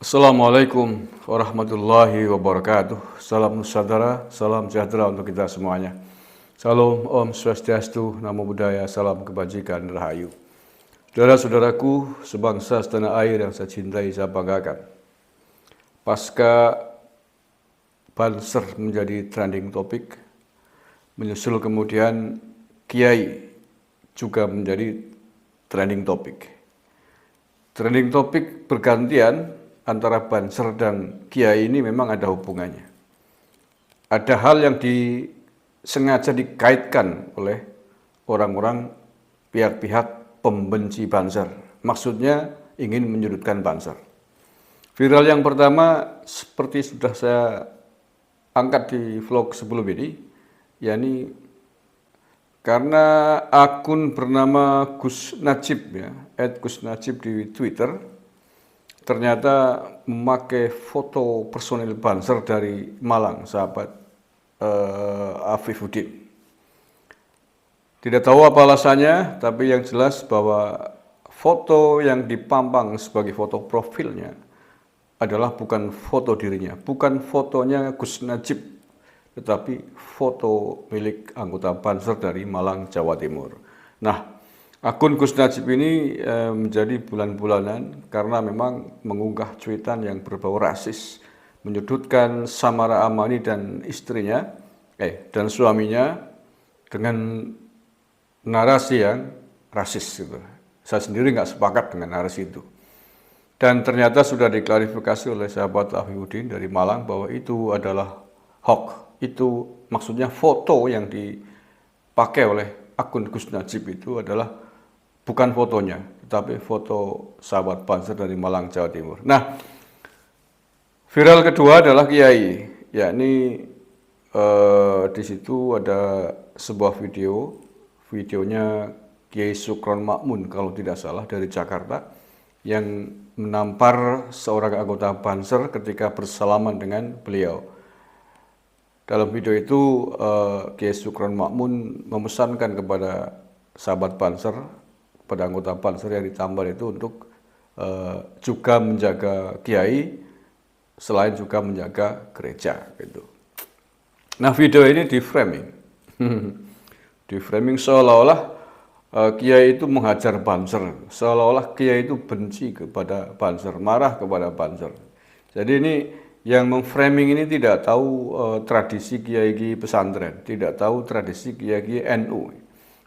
Assalamualaikum warahmatullahi wabarakatuh. Salam saudara, salam sejahtera untuk kita semuanya. Salam Om Swastiastu, Namo Buddhaya, salam kebajikan, rahayu. Saudara-saudaraku, sebangsa setanah air yang saya cintai, saya banggakan. Pasca Banser menjadi trending topik, menyusul kemudian Kiai juga menjadi trending topik. Trending topik bergantian antara Banser dan Kiai ini memang ada hubungannya. Ada hal yang sengaja dikaitkan oleh orang-orang pihak-pihak pembenci Banser. Maksudnya ingin menyudutkan Banser. Viral yang pertama seperti sudah saya angkat di vlog sebelum ini, yakni karena akun bernama Gus Najib ya, @gusnajib di Twitter, ternyata memakai foto personil Banser dari Malang, sahabat Afifuddin. Tidak tahu apa alasannya, tapi yang jelas bahwa foto yang dipampang sebagai foto profilnya adalah bukan foto dirinya, bukan fotonya Gus Najib, tetapi foto milik anggota Banser dari Malang, Jawa Timur. Nah, akun Gus Najib ini menjadi bulan-bulanan karena memang mengunggah cuitan yang berbau rasis, menyudutkan Samara Amani dan istrinya, dan suaminya dengan narasi yang rasis gitu. Saya sendiri nggak sepakat dengan narasi itu. Dan ternyata sudah diklarifikasi oleh sahabat Afifuddin dari Malang bahwa itu adalah hoax. Itu maksudnya foto yang dipakai oleh akun Gus Najib itu adalah bukan fotonya, tetapi foto sahabat Banser dari Malang, Jawa Timur. Nah, viral kedua adalah Kiai, yakni di situ ada sebuah videonya Kiai Sukron Makmun kalau tidak salah dari Jakarta, yang menampar seorang anggota Banser ketika bersalaman dengan beliau. Dalam video itu Kiai Sukron Makmun memesankan kepada sahabat Banser, pada anggota Banser yang ditampar itu untuk juga menjaga Kiai, selain juga menjaga gereja gitu. Nah, video ini di framing seolah-olah Kiai itu menghajar Banser, seolah-olah Kiai itu benci kepada Banser, marah kepada Banser. Jadi ini yang memframing ini tidak tahu tradisi Kiai pesantren, tidak tahu tradisi Kiai NU.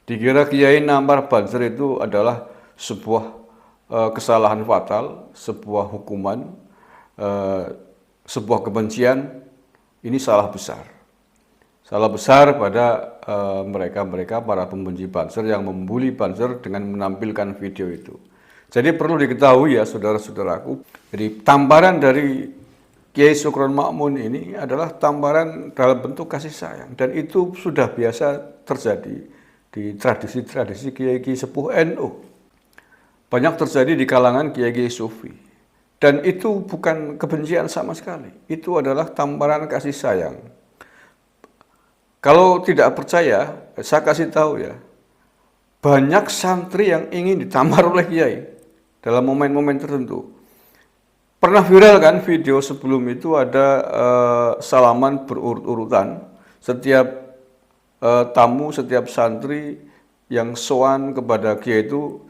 Dikira Kiai nampar Banser itu adalah sebuah kesalahan fatal, sebuah hukuman, sebuah kebencian. Ini salah besar. Salah besar pada mereka-mereka para pembenci Banser yang membuli Banser dengan menampilkan video itu. Jadi perlu diketahui ya saudara-saudaraku, jadi tamparan dari Kiai Sukron Makmun ini adalah tamparan dalam bentuk kasih sayang, dan itu sudah biasa terjadi di tradisi-tradisi Kiai-Kiai sepuh NU. Banyak terjadi di kalangan Kiai-Kiai Sufi. Dan itu bukan kebencian sama sekali, itu adalah tamparan kasih sayang. Kalau tidak percaya, saya kasih tahu ya, banyak santri yang ingin ditampar oleh Kiai dalam momen-momen tertentu. Pernah viral kan video sebelum itu ada salaman berurut-urutan, setiap tamu, setiap santri yang sowan kepada Kiai itu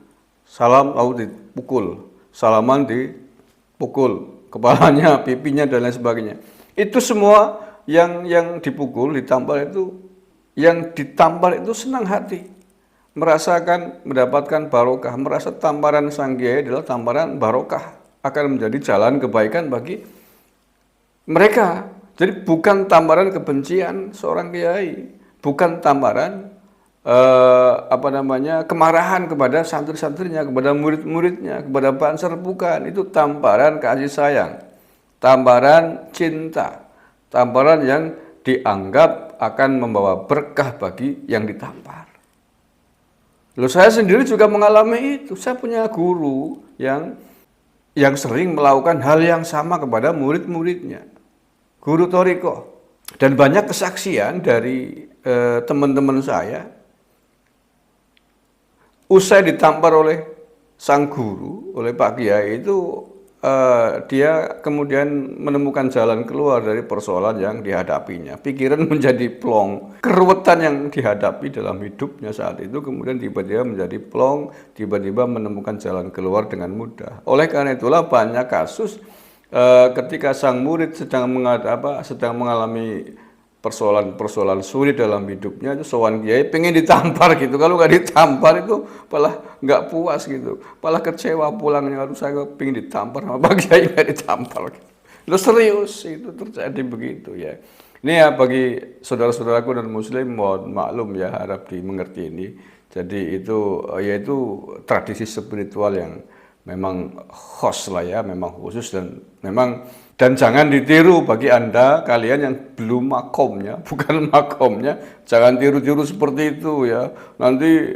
salam lalu dipukul, salaman dipukul, kepalanya, pipinya dan lain sebagainya. Itu semua yang dipukul, ditampar itu, yang ditampar itu senang hati, merasakan mendapatkan barokah, merasa tamparan sang Kiai adalah tamparan barokah, akan menjadi jalan kebaikan bagi mereka. Jadi bukan tamparan kebencian seorang Kiai, bukan tamparan kemarahan kepada santri-santrinya, kepada murid-muridnya, kepada Banser, bukan. Itu tamparan kasih sayang, tamparan cinta, tamparan yang dianggap akan membawa berkah bagi yang ditampar. Loh, saya sendiri juga mengalami itu. Saya punya guru yang sering melakukan hal yang sama kepada murid-muridnya, guru Thoriko. Dan banyak kesaksian dari teman-teman saya, usai ditampar oleh sang guru, oleh Pak Kiai itu dia kemudian menemukan jalan keluar dari persoalan yang dihadapinya. Pikiran menjadi plong, keruwetan yang dihadapi dalam hidupnya saat itu kemudian tiba-tiba menjadi plong, tiba-tiba menemukan jalan keluar dengan mudah. Oleh karena itulah banyak kasus ketika sang murid sedang mengalami persoalan-persoalan sulit dalam hidupnya, itu sowan kiai pengen ditampar gitu. Kalau nggak ditampar itu malah nggak puas gitu, malah kecewa pulangnya. Harus saya pengen ditampar sama Pak Kiai, nggak ditampar gitu. Itu serius, itu terjadi begitu ya. Ini ya bagi saudara-saudaraku dan muslim, mohon maklum ya, harap dimengerti ini. Jadi itu yaitu tradisi spiritual yang memang khas lah ya, memang khusus dan jangan ditiru bagi Anda kalian yang belum makomnya, bukan makomnya, jangan tiru-tiru seperti itu ya. Nanti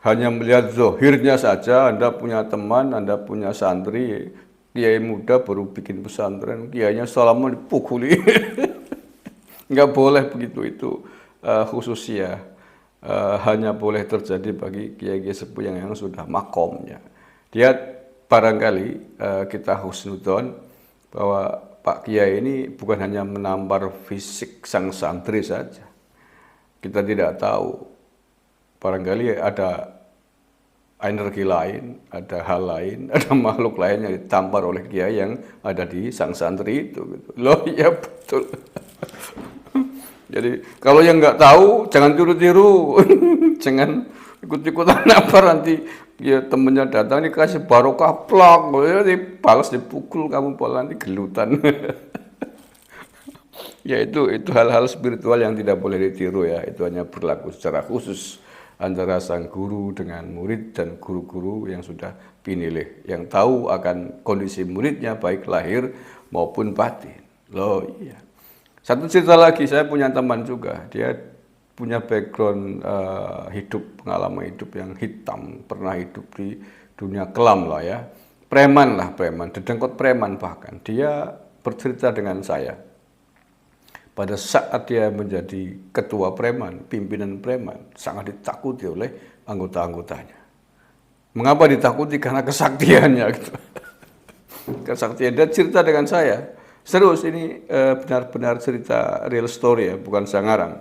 hanya melihat zohirnya saja. Anda punya teman, Anda punya santri, kiai muda baru bikin pesantren, kiainya salaman dipukuli. Nggak boleh begitu, itu khusus ya. Hanya boleh terjadi bagi kiai-kiai sepuh yang sudah makomnya. Dia barangkali kita husnudon bahwa Pak Kiai ini bukan hanya menampar fisik sang santri saja. Kita tidak tahu, barangkali ada energi lain, ada hal lain, ada makhluk lain yang ditampar oleh Kiai yang ada di sang santri itu. Gitu. Loh ya betul. Jadi kalau yang nggak tahu jangan tiru-tiru, jangan ikut-ikutan nampar, nanti ya temennya datang dikasih barokah plak, dibalas dipukul, kamu pola nanti gelutan. Ya itu hal-hal spiritual yang tidak boleh ditiru ya. Itu hanya berlaku secara khusus antara sang guru dengan murid dan guru-guru yang sudah pinilih, yang tahu akan kondisi muridnya baik lahir maupun batin. Loh iya. Satu cerita lagi, saya punya teman juga, dia punya background pengalaman hidup yang hitam, pernah hidup di dunia kelam lah ya, preman, dedengkot preman bahkan. Dia bercerita dengan saya, pada saat dia menjadi ketua preman, pimpinan preman, sangat ditakuti oleh anggota-anggotanya. Mengapa ditakuti? Karena kesaktiannya gitu. Kesaktian. Dia cerita dengan saya. Serius, ini benar-benar cerita real story ya, bukan sangaran.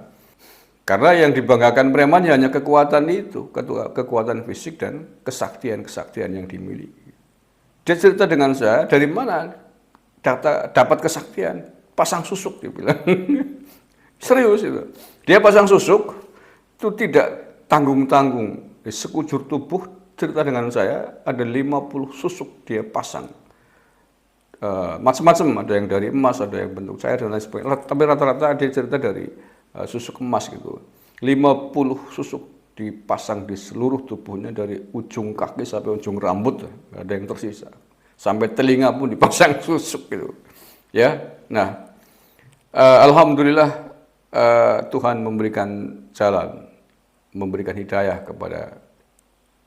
Karena yang dibanggakan preman hanya kekuatan itu, kekuatan fisik dan kesaktian yang dimiliki. Dia cerita dengan saya, dari mana dapat kesaktian? Pasang susuk, dia bilang. Serius itu. Dia pasang susuk, itu tidak tanggung-tanggung. Di sekujur tubuh, cerita dengan saya, ada 50 susuk dia pasang. Macam-macam, ada yang dari emas, ada yang bentuk cair dan lain sebagainya. Tapi rata-rata dia cerita dari susuk emas gitu. 50 susuk dipasang di seluruh tubuhnya dari ujung kaki sampai ujung rambut, nggak ada yang tersisa. Sampai telinga pun dipasang susuk gitu. Ya, nah, alhamdulillah Tuhan memberikan jalan, memberikan hidayah kepada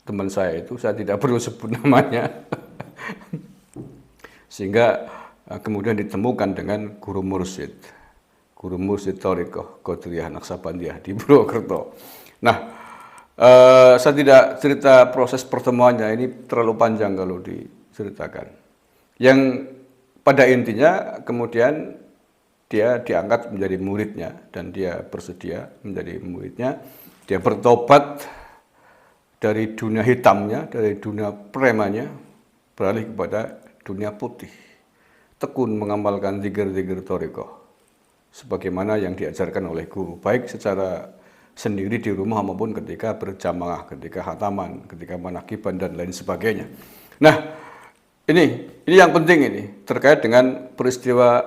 teman saya itu. Saya tidak perlu sebut namanya. Sehingga kemudian ditemukan dengan guru mursyid Thariqah Qadiriyah Naksabandiyah di Purwokerto. Nah, saya tidak cerita proses pertemuannya, ini terlalu panjang kalau diceritakan. Yang pada intinya kemudian dia diangkat menjadi muridnya dan dia bersedia menjadi muridnya. Dia bertobat dari dunia hitamnya, dari dunia premannya, beralih kepada dunia putih, tekun mengamalkan zikir-zikir thariqah sebagaimana yang diajarkan oleh guru, baik secara sendiri di rumah maupun ketika berjamaah, ketika khataman, ketika manakiban dan lain sebagainya. Nah, ini yang penting, ini terkait dengan peristiwa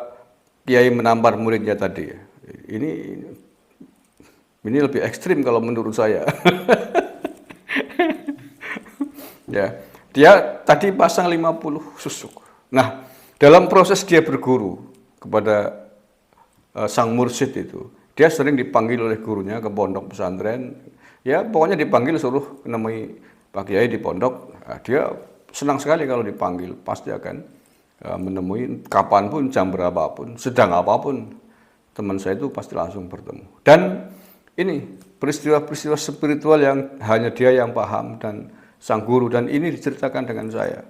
kiai menampar muridnya tadi. Ini lebih ekstrim kalau menurut saya. Ya. Dia tadi pasang 50 susuk. Nah, dalam proses dia berguru kepada sang mursyid itu, dia sering dipanggil oleh gurunya ke pondok pesantren. Ya, pokoknya dipanggil, suruh menemui Pak Kiai di pondok. Nah, dia senang sekali kalau dipanggil, pasti akan menemui kapanpun, jam berapapun, sedang apapun. Teman saya itu pasti langsung bertemu. Dan ini peristiwa-peristiwa spiritual yang hanya dia yang paham dan sang guru, dan ini diceritakan dengan saya.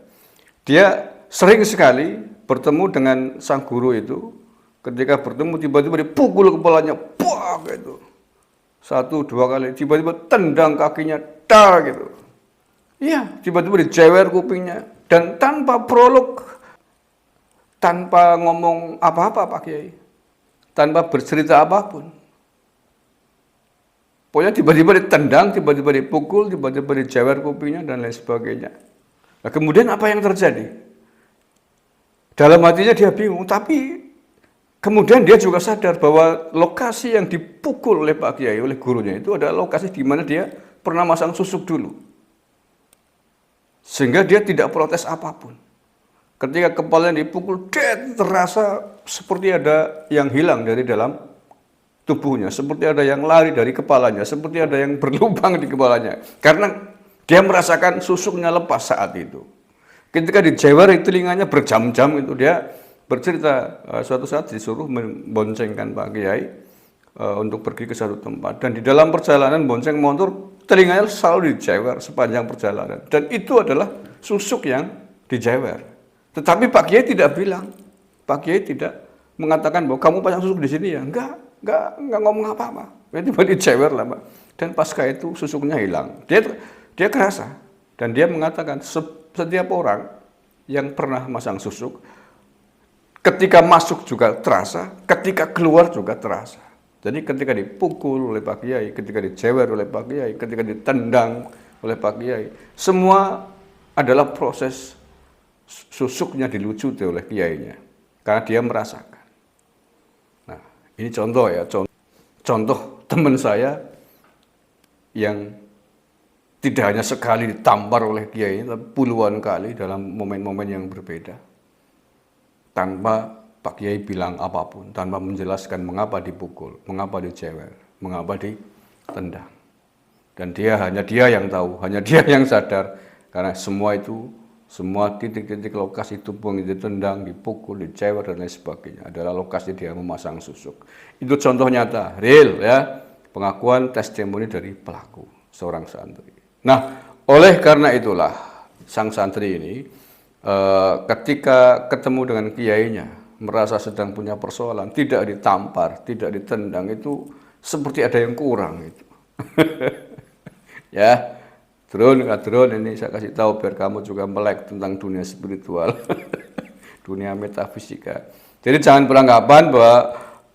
Dia sering sekali bertemu dengan sang guru itu. Ketika bertemu tiba-tiba dipukul kepalanya, buah gitu. 1-2 kali, tiba-tiba tendang kakinya, dar gitu. Iya, tiba-tiba dijewer kupingnya. Dan tanpa prolog, tanpa ngomong apa-apa Pak Kiai. Tanpa bercerita apapun. Pokoknya tiba-tiba ditendang, tiba-tiba dipukul, tiba-tiba dijewer kupingnya, dan lain sebagainya. Nah, kemudian apa yang terjadi? Dalam hatinya dia bingung, tapi kemudian dia juga sadar bahwa lokasi yang dipukul oleh Pak Kiai, oleh gurunya itu adalah lokasi di mana dia pernah masang susuk dulu. Sehingga dia tidak protes apapun. Ketika kepalanya dipukul, dia terasa seperti ada yang hilang dari dalam tubuhnya, seperti ada yang lari dari kepalanya, seperti ada yang berlubang di kepalanya. Karena dia merasakan susuknya lepas saat itu. Ketika dijewer telinganya berjam-jam itu, dia bercerita suatu saat disuruh memboncengkan Pak Kiai untuk pergi ke satu tempat, dan di dalam perjalanan bonceng motor telinganya selalu dijewer sepanjang perjalanan, dan itu adalah susuk yang dijewer. Tetapi Pak Kiai tidak bilang, Pak Kiai tidak mengatakan bahwa kamu pasang susuk di sini ya, enggak ngomong apa-apa, tiba-tiba dijewer lah Pak. Dan pasca itu susuknya hilang, dia kerasa, dan dia mengatakan setiap orang yang pernah masang susuk, ketika masuk juga terasa, ketika keluar juga terasa. Jadi ketika dipukul oleh Pak Kiai, ketika dijewer oleh Pak Kiai, ketika ditendang oleh Pak Kiai, semua adalah proses susuknya dilucuti oleh kiainya, karena dia merasakan. Nah, ini contoh ya, contoh teman saya yang tidak hanya sekali ditampar oleh kiai, tapi puluhan kali dalam momen-momen yang berbeda. Tanpa Pak Kiai bilang apapun, tanpa menjelaskan mengapa dipukul, mengapa dijewer, mengapa ditendang. Dan hanya dia yang tahu, hanya dia yang sadar, karena semua titik-titik lokasi tubuh yang ditendang, dipukul, dijewer, dan lain sebagainya adalah lokasi dia memasang susuk. Itu contoh nyata, real ya, pengakuan testimoni dari pelaku, seorang santri. Nah, oleh karena itulah sang santri ini ketika ketemu dengan kiainya, merasa sedang punya persoalan, tidak ditampar, tidak ditendang, itu seperti ada yang kurang itu. Ya, drone ini saya kasih tahu biar kamu juga melek tentang dunia spiritual, dunia metafisika. Jadi jangan beranggapan bahwa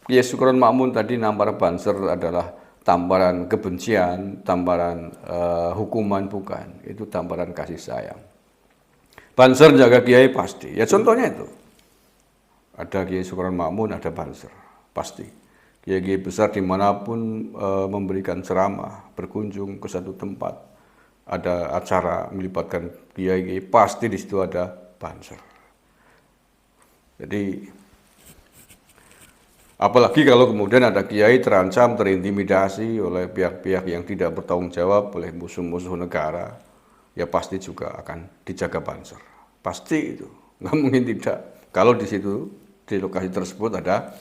Kiai Syukron Makmun tadi nampar Banser adalah tamparan kebencian, tamparan hukuman, bukan. Itu tamparan kasih sayang. Banser jaga Kiai pasti. Ya contohnya itu. Ada Kiai Syukron Makmun, ada Banser. Pasti. Kiai-kiai besar dimanapun memberikan ceramah, berkunjung ke satu tempat, ada acara melibatkan Kiai-kiai, pasti di situ ada Banser. Jadi apalagi kalau kemudian ada kiai terancam, terintimidasi oleh pihak-pihak yang tidak bertanggung jawab, oleh musuh-musuh negara, ya pasti juga akan dijaga Banser. Pasti itu, nggak mungkin tidak. Kalau di situ, di lokasi tersebut ada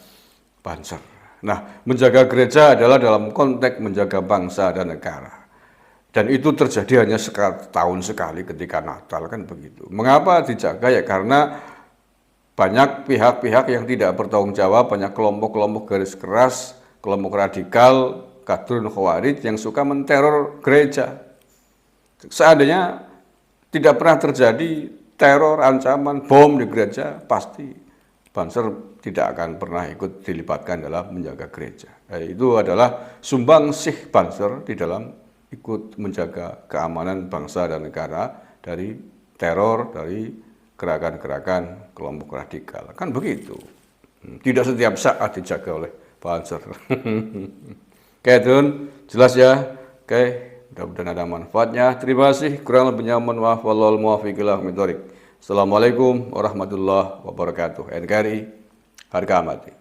Banser. Nah, menjaga gereja adalah dalam konteks menjaga bangsa dan negara. Dan itu terjadi hanya setahun sekali ketika Natal, kan begitu. Mengapa dijaga? Ya karena banyak pihak-pihak yang tidak bertanggung jawab, banyak kelompok-kelompok garis keras, kelompok radikal, kadrun khawarij yang suka menteror gereja. Seandainya tidak pernah terjadi teror, ancaman, bom di gereja, pasti Banser tidak akan pernah ikut dilibatkan dalam menjaga gereja. Itu adalah sumbangsih Banser di dalam ikut menjaga keamanan bangsa dan negara dari teror, dari gerakan-gerakan kelompok radikal, kan begitu. Tidak setiap saat dijaga oleh Banser. Oke, Dun, jelas ya. Oke, mudah-mudahan ada manfaatnya. Terima kasih. Kurang lebihnya mohon maaf. Wallahul muwaffiq ila aqwamit thoriq. Assalamualaikum warahmatullahi wabarakatuh. NKRI harga mati.